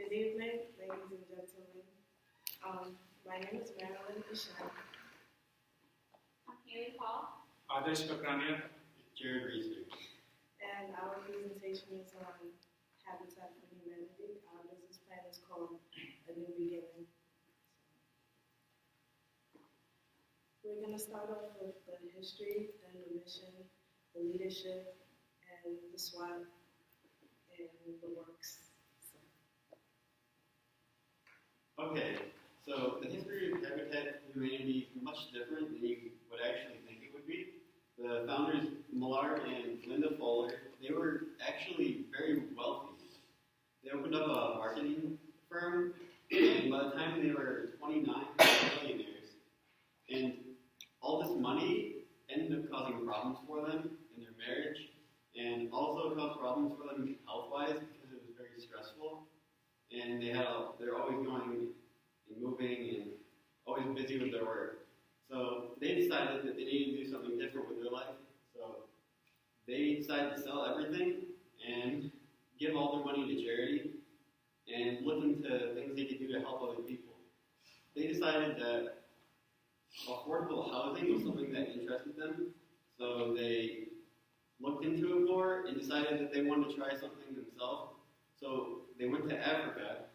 Good evening, ladies and gentlemen. My name is Marilyn Michelle. I'm Haley Paul. Adarsh Kakrania. Jared Reeser. And our presentation is on Habitat for Humanity. Our business plan is called A New Beginning. We're going to start off with the history, then the mission, the leadership, and the SWOT, and the works. Okay, so the history of Habitat for Humanity is much different than you would actually think it would be. The founders, Millard and Linda Fuller, they were actually very wealthy. They opened up a marketing firm, and by the time they were 29, they were millionaires. And all this money ended up causing problems for them in their marriage, and also caused problems for them health-wise because it was very stressful. And they're always going and moving and always busy with their work. So they decided that they needed to do something different with their life. So they decided to sell everything and give all their money to charity and look into things they could do to help other people. They decided that affordable housing was something that interested them. So they looked into it more and decided that they wanted to try something themselves. So they went to Africa,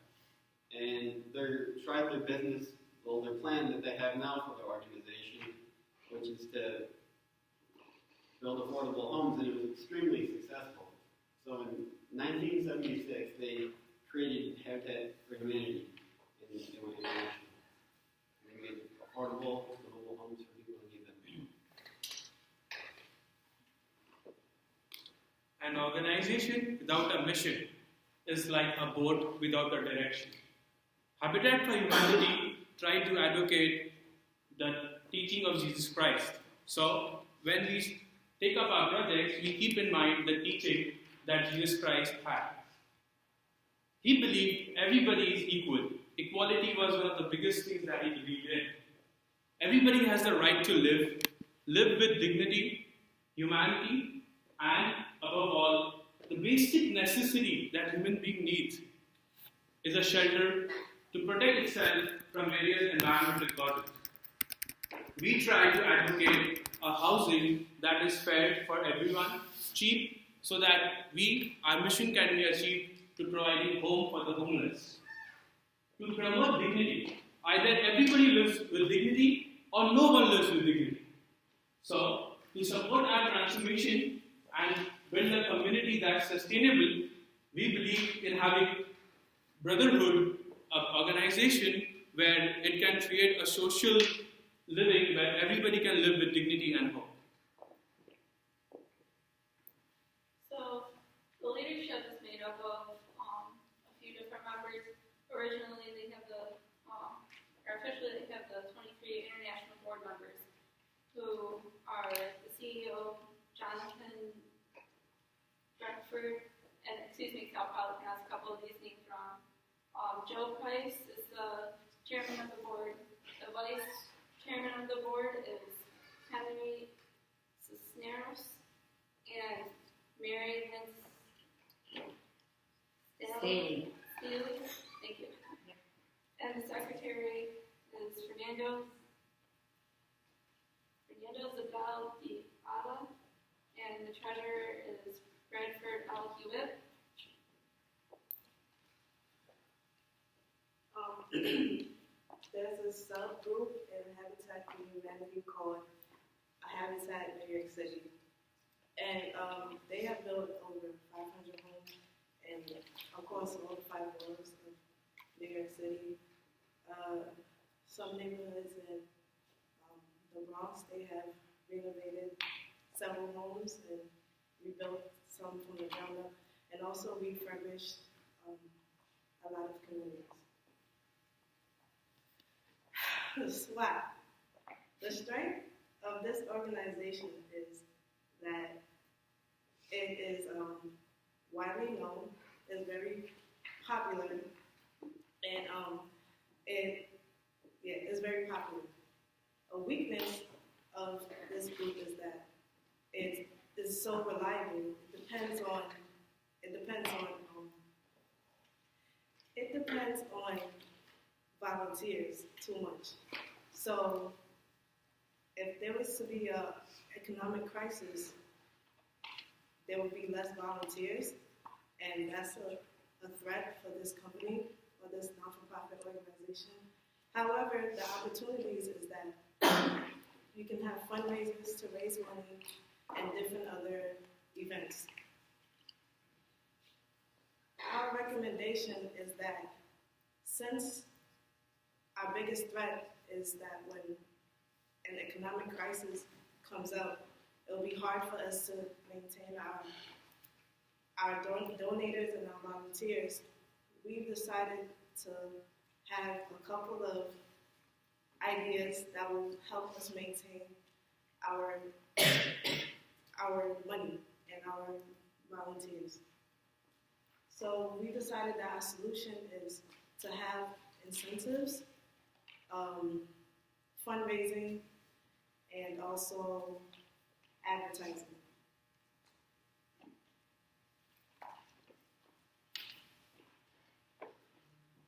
and their plan that they have now for their organization, which is to build affordable homes, and it was extremely successful. So in 1976, they created Habitat for Humanity, and they went international. They made affordable, livable homes for people who need them. An organization without a mission is like a boat without a direction. Habitat for Humanity tried to advocate the teaching of Jesus Christ. So, when we take up our projects, we keep in mind the teaching that Jesus Christ had. He believed everybody is equal. Equality was one of the biggest things that he believed in. Everybody has the right to live with dignity, humanity, and above all, the basic necessity that human being needs is a shelter to protect itself from various environmental causes. We try to advocate a housing that is fair for everyone, cheap, so that our mission can be achieved to providing home for the homeless. To promote dignity, either everybody lives with dignity or no one lives with dignity. So, to support our transformation and build a community that's sustainable, we believe in having brotherhood, an organization where it can create a social living where everybody can live with dignity and hope. So the leadership is made up of a few different members. Originally, they have officially they have the 23 international board members, who are the CEO, Jonathan Drakeford, and I'll probably pronounce a couple of these names wrong. Joe Price is the chairman of the board. The vice chairman of the board is Henry Cisneros and Mary Staley. Thank you. Yeah. And the secretary is Fernando Zabel de Ada, and the treasurer is Bradford L. Hewitt. There's a subgroup in Habitat for Humanity called Habitat New York City. And they have built over 500 homes, and of course all the 5 boroughs of New York City. Some neighborhoods in the Bronx, they have renovated several homes and rebuilt some from the ground up, and also refurbished a lot of communities. The SWOT. The strength of this organization is that it is widely known, is very popular, and it's very popular. A weakness of this group is that it is so reliable. It depends on depends on volunteers too much. So if there was to be a economic crisis, there would be less volunteers, and that's a threat for this company or this non-for-profit organization. However, the opportunities is that you can have fundraisers to raise money and different other events. Our recommendation is that since our biggest threat is that when an economic crisis comes up, it'll be hard for us to maintain our donators and our volunteers. We've decided to have a couple of ideas that will help us maintain our money and our volunteers. So we decided that our solution is to have incentives, fundraising, and also advertising.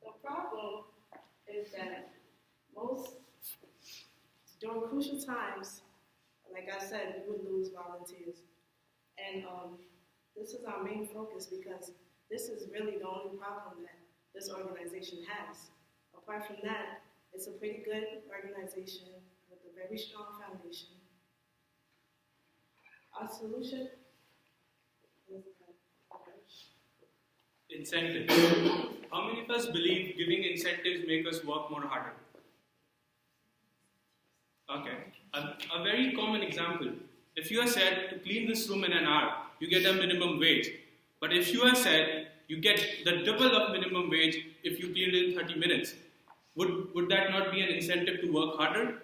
The problem is that during crucial times, like I said, we would lose volunteers. And this is our main focus because this is really the only problem that this organization has. Apart from that, it's a pretty good organization with a very strong foundation. Our solution is incentives. How many of us believe giving incentives make us work more harder? Okay. A very common example. If you are said to clean this room in an hour, you get a minimum wage. But if you are said you get the double of minimum wage if you clean it in 30 minutes, would that not be an incentive to work harder?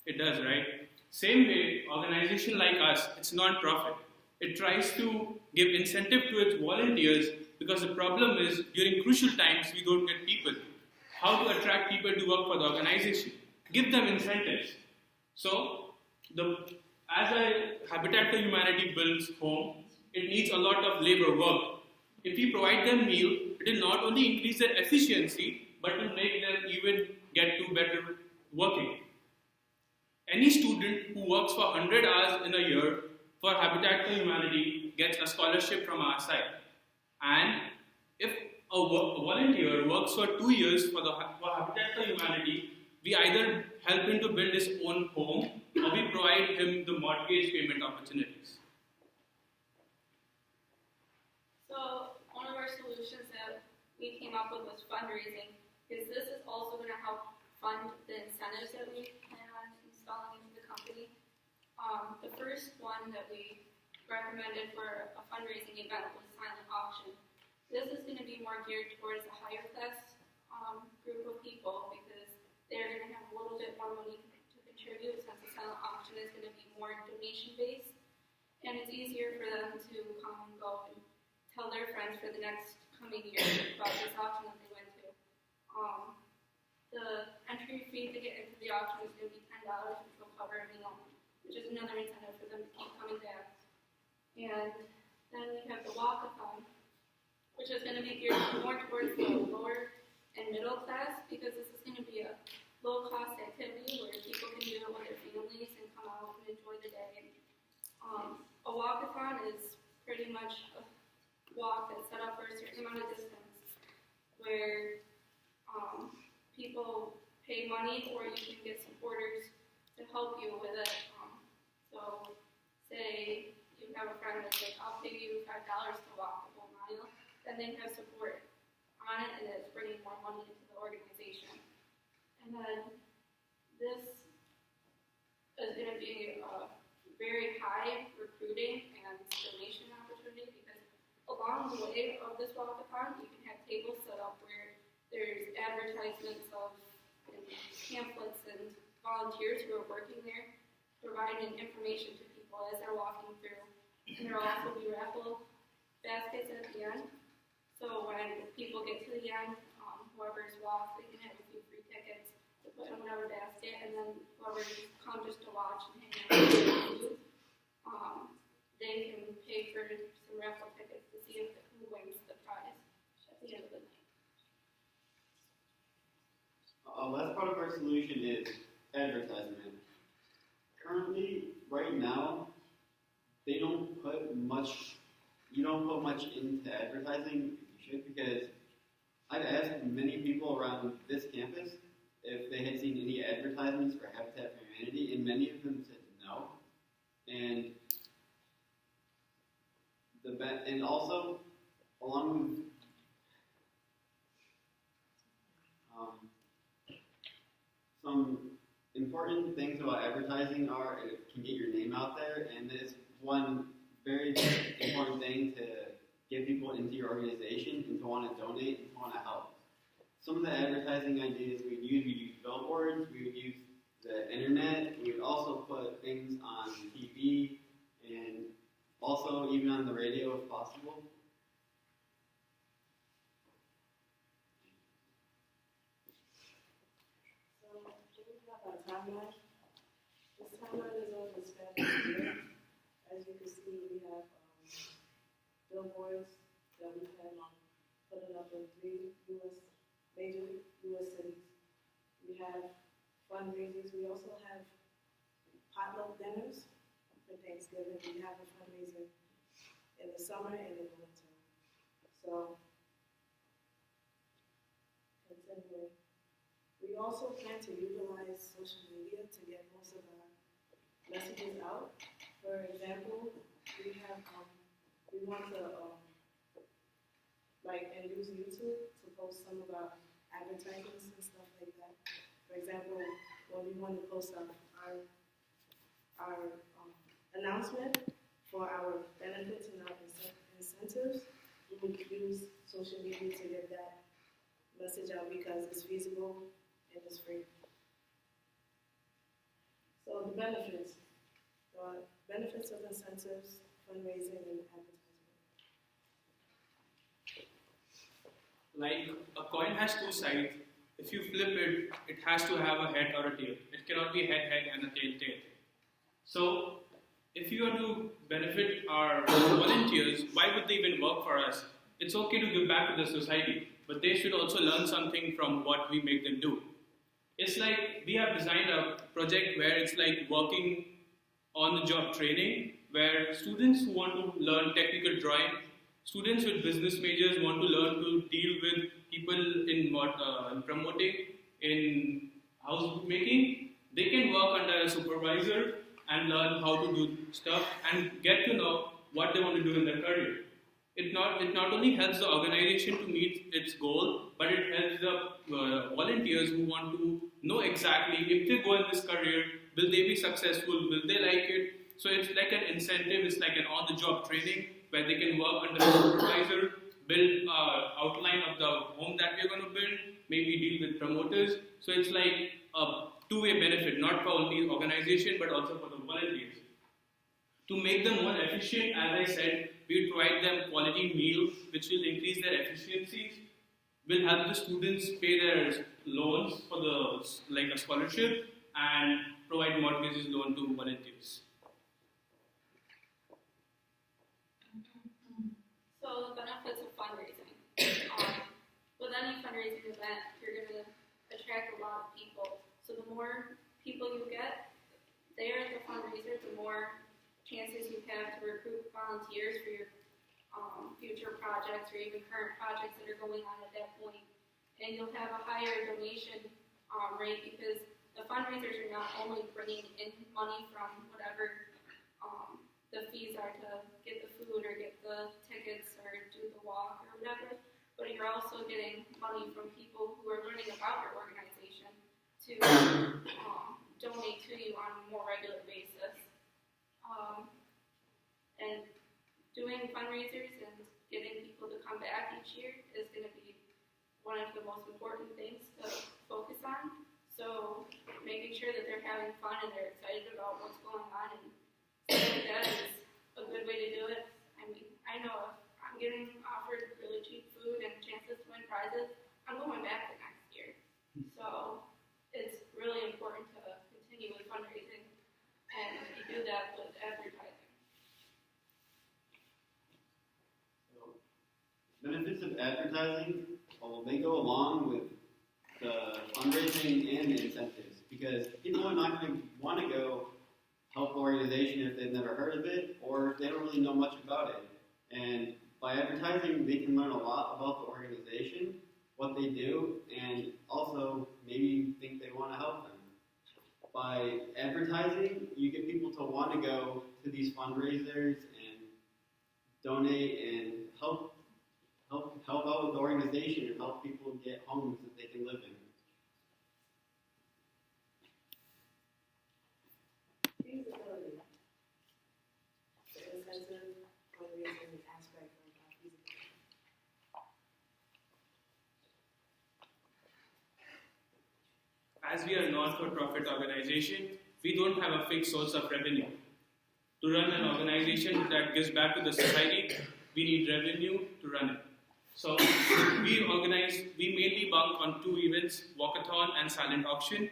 It does, right? Same way, organization like us, it's non-profit. It tries to give incentive to its volunteers because the problem is during crucial times we don't get people. How to attract people to work for the organization? Give them incentives. So, as a Habitat for Humanity builds home, it needs a lot of labor work. If we provide them meal, it will not only increase their efficiency, but will make them even get to better working. Any student who works for 100 hours in a year for Habitat for Humanity gets a scholarship from our side. And if a volunteer works for 2 years for Habitat for Humanity, we either help him to build his own home or we provide him the mortgage payment opportunities. So one of our solutions that we came up with was fundraising, because this is also going to help fund the incentives that we plan on installing into the company. The first one that we recommended for a fundraising event was silent auction. This is going to be more geared towards a higher class group of people because they're going to have a little bit more money to contribute since the silent auction is going to be more donation based, and it's easier for them to come and go and tell their friends for the next coming year about this auction that they went to. The entry fee to get into the auction is going to be $10, which will cover a meal, which is another incentive for them to keep coming back. And then we have the walkathon, which is going to be geared more towards the lower and middle class, because this is going to be a low-cost activity where people can do it with their families and come out and enjoy the day. A walkathon is pretty much a walk that's set up for a certain amount of distance where people pay money or you can get supporters to help you with it. So say you have a friend that's like, I'll pay you $5 to walk the whole mile, then they have support on it and it's bringing more money into the organization. And then this is going to be a very high recruiting and donation opportunity because along the way of this walkathon, you can have tables set up where there's advertisements of and pamphlets and volunteers who are working there, providing information to people as they're walking through. And there will also be raffle baskets at the end. So when people get to the end, whoever's lost, they can have a few free tickets to put in whatever basket, and then whoever's come just to watch and hang out, they can pay for some raffle tickets to see who wins the prize at the end of the night. last part of our solution is advertisement. Currently, right now, they don't put much. You don't put much into advertising. You should, because I've asked many people around this campus if they had seen any advertisements for Habitat for Humanity, and many of them said no. And and also, along with some important things about advertising are it can get your name out there, and it's one very important thing to get people into your organization and to want to donate and to want to help. Some of the advertising ideas we use billboards, we would use the internet, we would also put things on TV and also even on the radio if possible. Timeline. This timeline is over the span of a year. As you can see, we have billboards that we plan on putting up in 3 major U.S. cities. We have fundraisers. We also have potluck dinners for Thanksgiving. We have a fundraiser in the summer and in the winter. So, continuing. We also plan to utilize social media to get most of our messages out. For example, we want to and use YouTube to post some of our advertisements and stuff like that. For example, when we want to post our announcement for our benefits and our incentives, we would use social media to get that message out because it's feasible and it's free. So the benefits of incentives, fundraising, and advertising. Like a coin has two sides. If you flip it, it has to have a head or a tail. It cannot be head, and a tail, tail. So if you are to benefit our volunteers, why would they even work for us? It's okay to give back to the society, but they should also learn something from what we make them do. It's like we have designed a project where it's like working on the job training, where students who want to learn technical drawing, students with business majors want to learn to deal with people in promoting, in housemaking, they can work under a supervisor and learn how to do stuff and get to know what they want to do in their career. It not only helps the organization to meet its goal, but it helps the volunteers who want to know exactly if they go in this career, will they be successful, will they like it? So it's like an incentive, it's like an on-the-job training where they can work under a supervisor, build an outline of the home that we're going to build, maybe deal with promoters. So it's like a two-way benefit, not for only the organization, but also for the volunteers. To make them more efficient, as I said, we provide them quality meals, which will increase their efficiencies, will help the students pay their loans for a scholarship, and provide mortgages loan to volunteers. So the benefits of fundraising. With any fundraising event, you're going to attract a lot of people. So the more people you get there at the fundraiser, the more chances you have to recruit volunteers for your future projects or even current projects that are going on at that point. And you'll have a higher donation rate because the fundraisers are not only bringing in money from whatever the fees are to get the food or get the tickets or do the walk or whatever, but you're also getting money from people who are learning about your organization to donate to you on a more regular basis. And doing fundraisers and getting people to come back each year is going to be one of the most important things to focus on. So making sure that they're having fun and they're excited about what's going on and something like that is a good way to do it. I mean, I know if I'm getting offered really cheap food and chances to win prizes, I'm going back the next year. So it's really important to continue with fundraising, and you do that with advertising. So, benefits of advertising, well, they go along with the fundraising and the incentives, because people are not going to want to go help the organization if they've never heard of it or if they don't really know much about it. And by advertising, they can learn a lot about the organization, what they do, and also maybe think they want to help them. By advertising, you get people to want to go to these fundraisers and donate and help out with the organization and help people get homes that they can live in. Feasibility. The incentive fundraising aspect of feasibility. As we are a non-for-profit organization, we don't have a fixed source of revenue. To run an organization that gives back to the society, we need revenue to run it. So we mainly bank on two events, Walkathon and Silent Auction,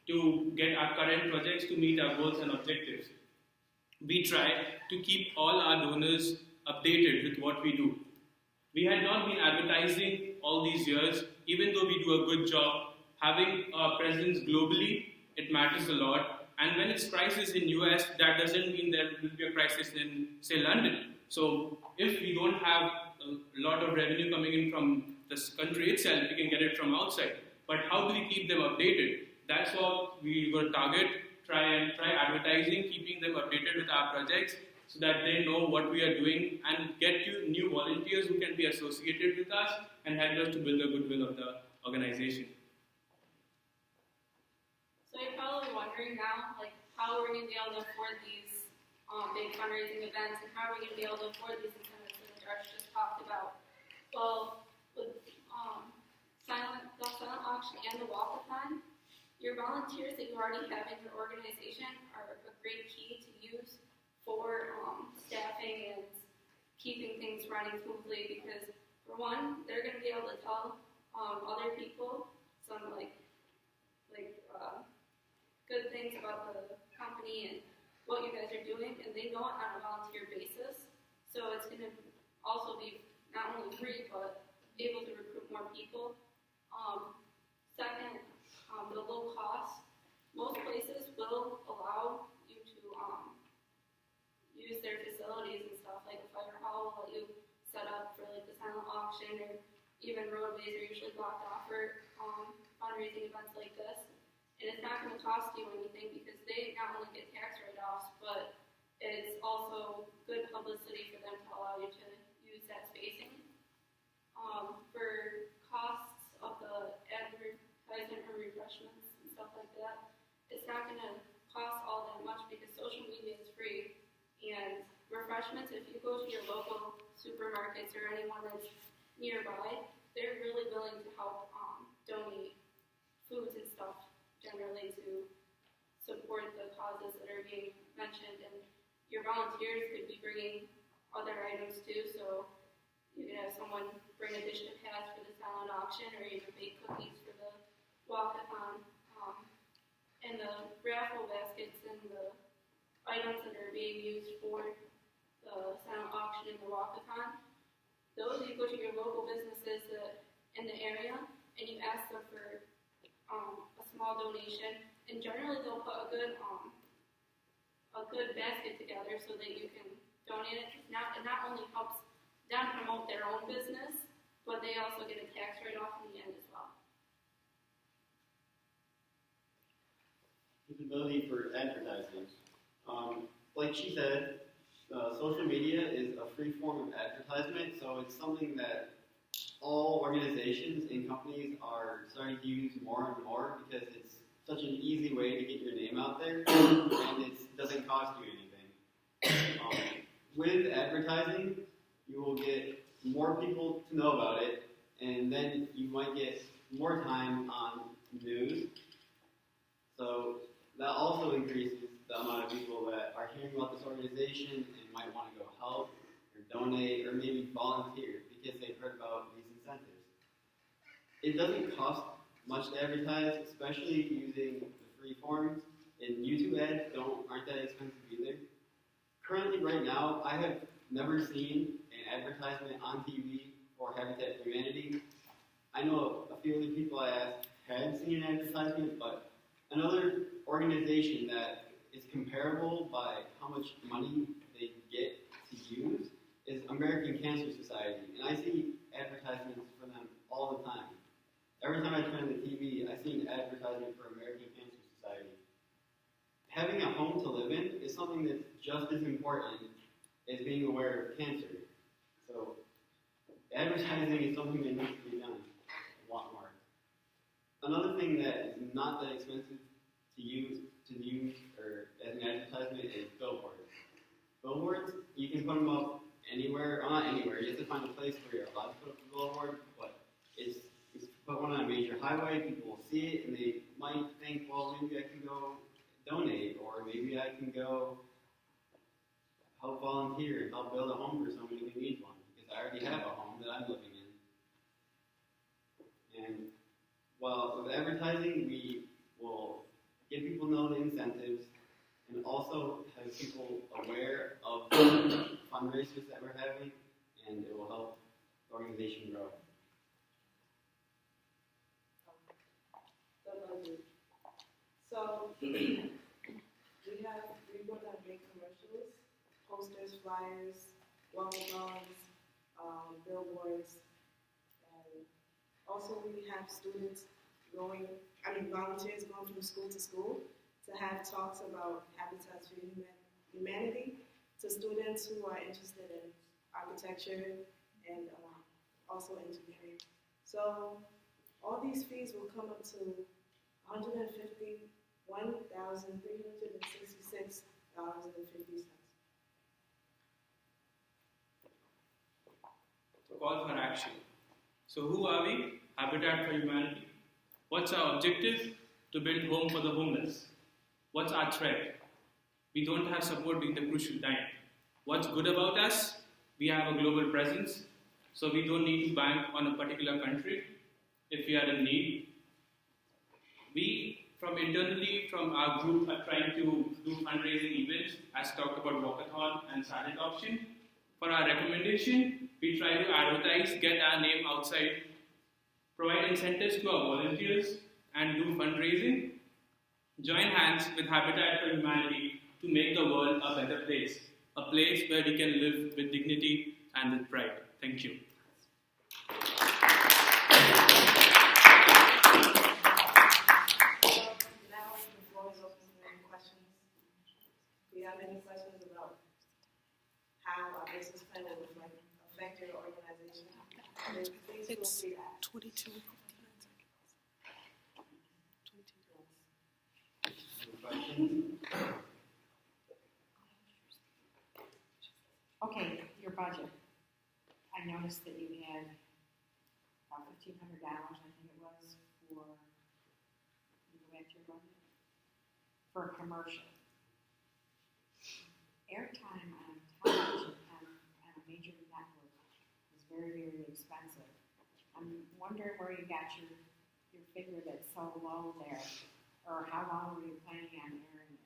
to get our current projects to meet our goals and objectives. We try to keep all our donors updated with what we do. We had not been advertising all these years, even though we do a good job. Having a presence globally, it matters a lot. And when it's crisis in US, that doesn't mean there will be a crisis in, say, London. So if we don't have a lot of revenue coming in from this country itself, we can get it from outside. But how do we keep them updated? That's what we will target, try advertising, keeping them updated with our projects so that they know what we are doing and get you new volunteers who can be associated with us and help us to build the goodwill of the organization. So you're probably wondering now, like, how are we going to be able to afford these big fundraising events, and how are we going to be able to afford these incentives that Josh just talked about? Well, with the silent auction and the walkathon, your volunteers that you already have in your organization are a great key to use for staffing and keeping things running smoothly, because for one, they're going to be able to tell other people some good things about the company and what you guys are doing, and they know it on a volunteer basis. So it's going to also be not only free, but able to recruit more people. Second, the low cost. Most places will allow you to use their facilities and stuff, like the fire hall will let you set up for like the silent auction, or even roadways are usually blocked off for fundraising events like this. And it's not going to cost you anything because they not only get tax write-offs, but it's also good publicity for them to allow you to use that spacing. For costs of the advertisement or refreshments and stuff like that, it's not going to cost all that much because social media is free. And refreshments, if you go to your local supermarkets or anyone that's nearby, they're really willing to help donate foods and stuff generally to support the causes that are being mentioned. And your volunteers could be bringing other items too, so you could have someone bring a dish to pass for the silent auction, or even bake cookies for the walkathon. And the raffle baskets and the items that are being used for the silent auction and the walkathon, those you go to your local businesses in the area and you ask them for a small donation, and generally they'll put a good basket together so that you can donate it. It not only helps them promote their own business, but they also get a tax write-off in the end as well. Visibility for advertising. Like she said, social media is a free form of advertisement, so it's something that all organizations and companies are starting to use more and more because it's such an easy way to get your name out there, and it doesn't cost you anything. With advertising, you will get more people to know about it, and then you might get more time on news. So that also increases the amount of people that are hearing about this organization and might want to go help or donate or maybe volunteer because they've heard about these incentives. It doesn't cost much to advertise, especially using the free forms, and YouTube ads aren't that expensive either. Currently, right now, I have never seen an advertisement on TV for Habitat for Humanity. I know a few other people I asked had seen an advertisement, but another organization that is comparable by how much money they get to use is American Cancer Society. And I see advertisements for them all the time. Every time I turn on the TV, I see an advertisement for American Cancer Society. Having a home to live in is something that's just as important as being aware of cancer. So advertising is something that needs to be done a lot more. Another thing that is not that expensive to use or as an advertisement is billboards. Billboards, you can put them up anywhere, or not anywhere, you have to find a place where you're allowed to put up a billboard, but it's put one on a major highway, people will see it, and they might think, well, maybe I can go donate, or maybe I can go help volunteer and help build a home for somebody who needs one, because I already have a home that I'm living in. And while with advertising, we will get people know the incentives, and also have people aware of the fundraisers that we're having, and it will help the organization grow. So we want to make commercials, posters, flyers, walkathons, billboards, and also we have volunteers going from school to school to have talks about Habitats for Humanity to students who are interested in architecture and also engineering. So all these fees will come up to $151,366.50. So call for action. So who are we? Habitat for Humanity. What's our objective? To build home for the homeless. What's our threat? We don't have support during the crucial time. What's good about us? We have a global presence, so we don't need to bank on a particular country if we are in need. We, from our group, are trying to do fundraising events, as talked about walkathon and silent auction. For our recommendation, we try to advertise, get our name outside, provide incentives to our volunteers, and do fundraising. Join hands with Habitat for Humanity to make the world a better place, a place where we can live with dignity and with pride. Thank you. Now the floor is open for any questions. Do you have any questions about how our business plan will affect your organization? Please feel free to ask. 22. Okay, your budget. I noticed that you had about $1,500, I think it was, for, can you go back to your budget? For a commercial. Airtime on television on a major network is very, very expensive. I'm wondering where you got your figure that's so low there, or how long were you planning on airing it?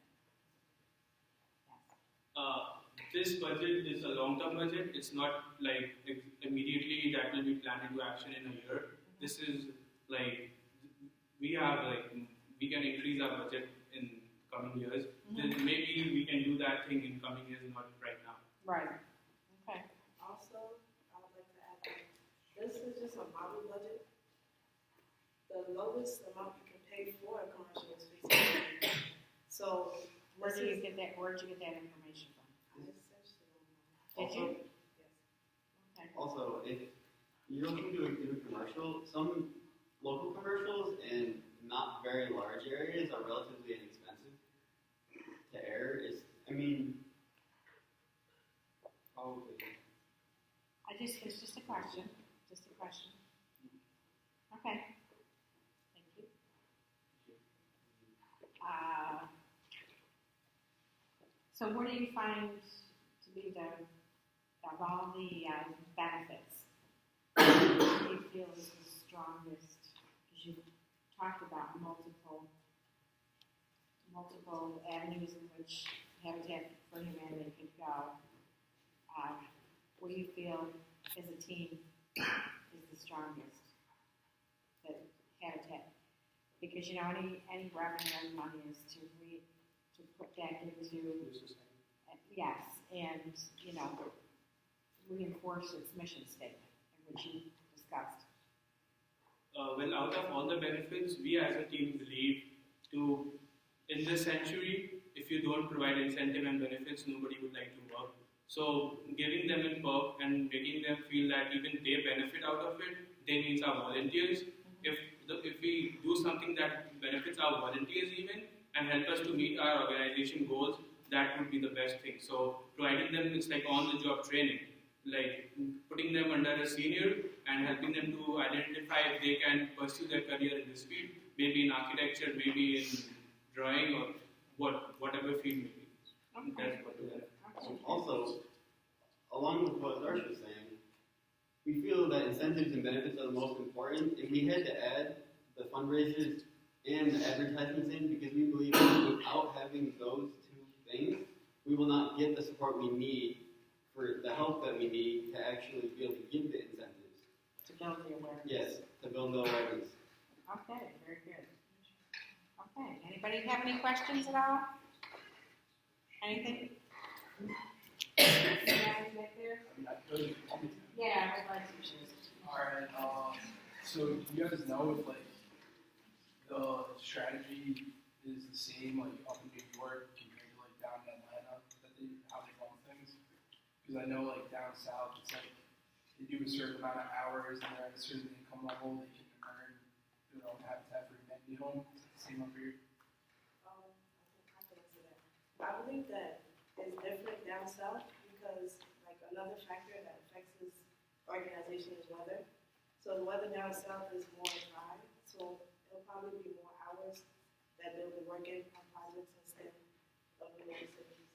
Yes. This budget is a long-term budget. It's not like immediately that will be planned into action in a year. This is like we can increase our budget in coming years. Then maybe we can do that thing in coming years, not right now. Right. Okay. Also, I would like to add that this is just a model budget. The lowest amount you can pay for a commercial is $15. So Where did you get that information from? Did you? Yes. Okay. Also, if you're looking to do a commercial, some local commercials in not very large areas are relatively inexpensive to air. Probably. It's just a question. Just a question. Okay. Thank you. So what do you find to be of all the benefits, what do you feel is the strongest? Because you talked about multiple avenues in which Habitat for Humanity could go. What do you feel as a team is the strongest? That Because, you know, any revenue, any money is to put back into, yes, and, you know, reinforce its mission statement, which you discussed. Well, out of all the benefits, we as a team believe in this century, if you don't provide incentive and benefits, nobody would like to work. So giving them in perk and making them feel that even they benefit out of it, they means our volunteers. If we do something that benefits our volunteers even and help us to meet our organization goals, that would be the best thing. So providing them, it's like on-the-job training, like putting them under a senior and helping them to identify if they can pursue their career in this field, maybe in architecture, maybe in drawing, or whatever field may be. Okay. That's what we have. Also, along with what Darsh was saying, we feel that incentives and benefits are the most important, and we had to add the fundraisers and the advertisements in because we believe that without having those two things, we will not get the support we need for the help that we need to actually be able to give the incentives. To build the awareness. Yes, to build the awareness. Okay, very good. Okay, anybody have any questions at all? Anything? Back there? Yeah, I'd like to choose. Alright, so you guys know if like the strategy is the same like up in New York compared to like down in Atlanta, how they run things? Because I know like down south it's like they do a certain amount of hours and they're at a certain income level, they can earn their own habitat for humanity home. It's the same up here. I can answer that. I believe that it's different down south because, like, another factor that affects this organization is weather. So the weather down south is more dry, so it'll probably be more hours that they'll be working on projects instead of the big cities.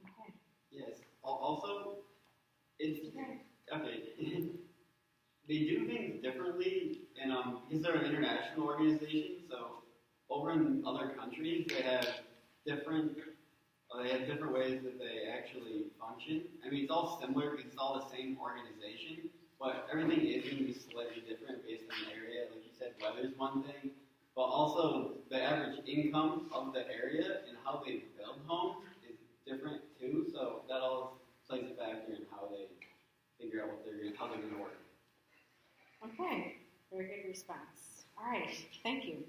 Okay. Yes. Also, it's okay. They do things differently, and because they're an international organization, so over in other countries they have different ways that they actually function. I mean, it's all similar because it's all the same organization, but everything is going to be slightly different based on the area. Like you said, weather's one thing, but also the average income of the area and how they build homes is different too. So that all plays a factor in how they figure out how they're going to work. Okay, very good response. All right, thank you.